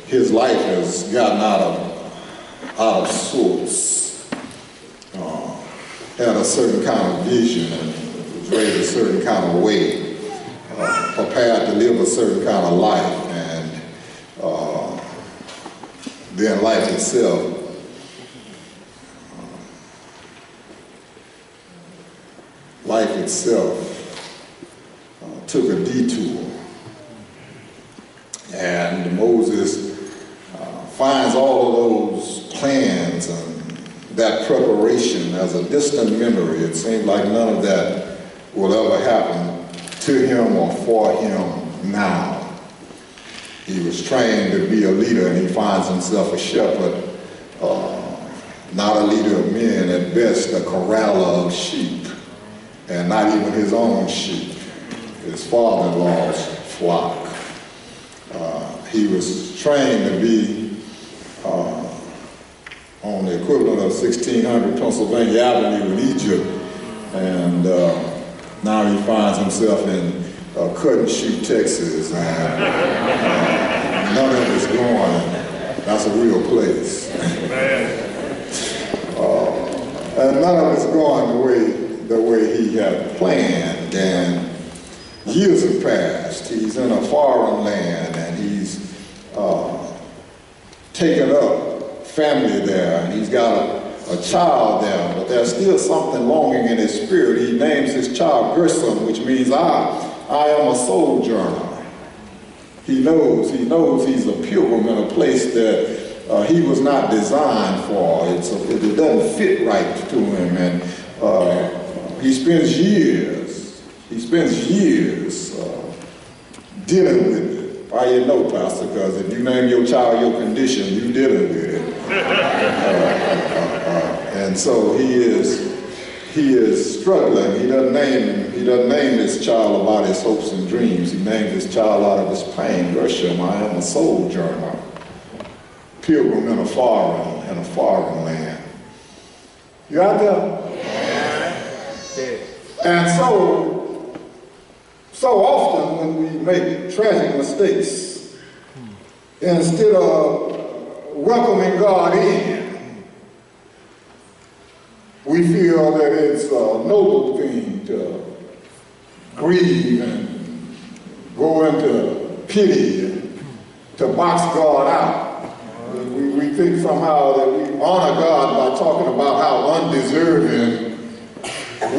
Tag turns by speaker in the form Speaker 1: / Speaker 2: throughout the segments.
Speaker 1: his life has gotten out of sorts. Had a certain kind of vision and was raised a certain kind of way, prepared to live a certain kind of life, and then life itself took a detour. And Moses finds all of those plans and that preparation as a distant memory. It seems like none of that will ever happen to him or for him now. He was trained to be a leader, and he finds himself a shepherd, not a leader of men, at best a corraler of sheep, and not even his own sheep, his father-in-law's flock. He was trained to be on the equivalent of 1600 Pennsylvania Avenue in Egypt, and now he finds himself in Cut and Shoot, Texas, and none of it's going. That's a real place. And none of it's going the way he had planned, and years have passed. He's in a foreign land, and he's taken up family there, and he's got a child there, but there's still something longing in his spirit. He names his child Gershom, which means I am a sojourner. He knows he's a pilgrim in a place that he was not designed for. It doesn't fit right to him, and he spends years dealing with it. Why you know, Pastor? Because if you name your child your condition, you're dealing with it. And so he is struggling. He doesn't name his child about his hopes and dreams. He names his child out of his pain. Gershom, I am a sojourner, pilgrim in a foreign land. You out there? And so often when we make tragic mistakes, instead of welcoming God in, we feel that it's a noble thing to grieve and go into pity and to box God out. We think somehow that we honor God by talking about how undeserving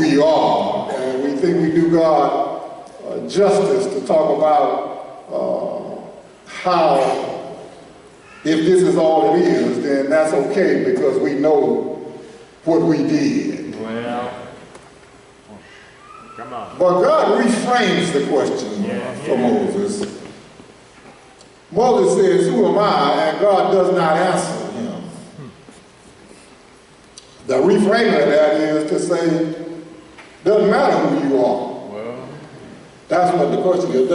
Speaker 1: we are. And we think we do God justice to talk about how, if this is all it is, then that's okay because we know what we did.
Speaker 2: Well, come on.
Speaker 1: But God reframes the question for Moses. Moses says, who am I? And God does not answer him. The reframing of that is to say, doesn't matter who you are.
Speaker 2: Well,
Speaker 1: that's what the question is.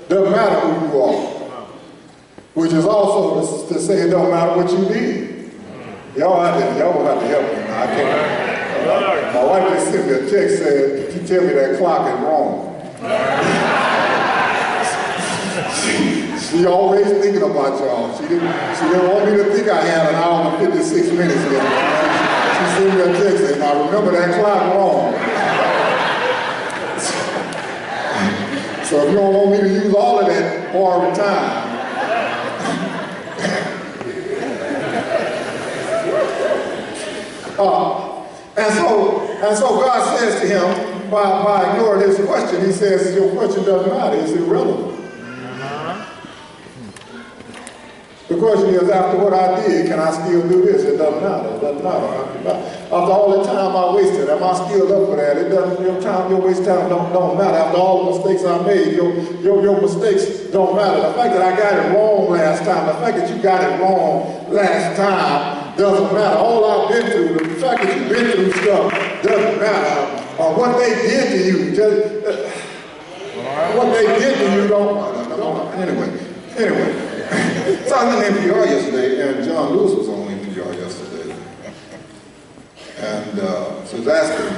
Speaker 1: Doesn't matter who you are. Which is also to say it don't matter what you did. Y'all will have to help me. I can't. My wife just sent me a text saying, she tell me that clock is wrong. She always thinking about y'all. She didn't want me to think I had an hour and 56 minutes left. She sent me a text saying, I remember that clock wrong. So if you don't want me to use all of that horrible time, and so God says to him, by ignoring his question, he says, your question doesn't matter, it's irrelevant. The question is, after what I did, can I still do this? It doesn't matter. After all the time I wasted, am I still up for that? Your waste time don't matter. After all the mistakes I made, your mistakes don't matter. The fact that I got it wrong last time, the fact that you got it wrong last time doesn't matter. All I've been through, the fact that you've been through stuff doesn't matter. What they did to you, what they did to you don't matter. Anyway. So I was on NPR yesterday, and John Lewis was on NPR yesterday. And so I was asking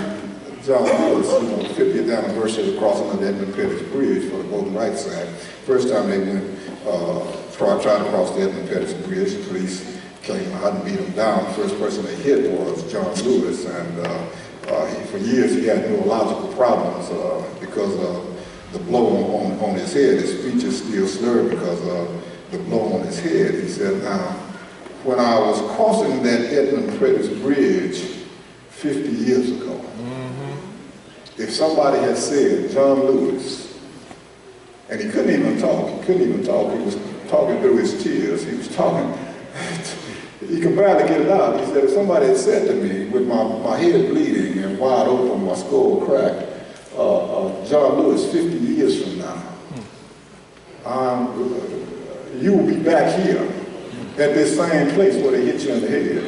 Speaker 1: John Lewis, the 50th anniversary of crossing of the Edmund Pettus Bridge for the Voting Rights Act. First time they went tried to cross the Edmund Pettus Bridge. The police came out and beat him down. The first person they hit was John Lewis, and for years he had neurological problems because of the blow on his head. His speech is still slurred because of the blow on his head. He said, now, when I was crossing that Edmund Pettus Bridge 50 years ago, if somebody had said, John Lewis, and he couldn't even talk, he was talking through his tears, he was talking, he could barely get it out. He said, if somebody had said to me, with my head bleeding and wide open, my skull cracked, John Lewis, 50 years from now, you will be back here at this same place where they hit you in the head.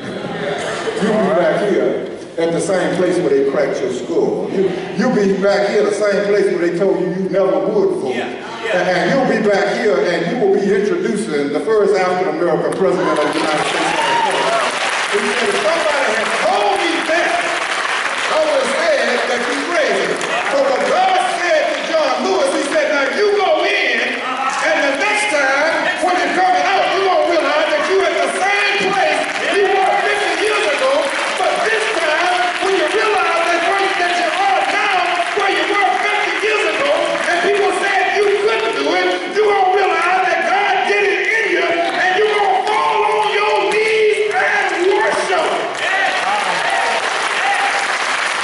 Speaker 1: You'll be back here at the same place where they cracked your skull. You'll be back here at the same place where they told you you never would vote. And you'll be back here and you will be introducing the first African-American president of the United States. He said,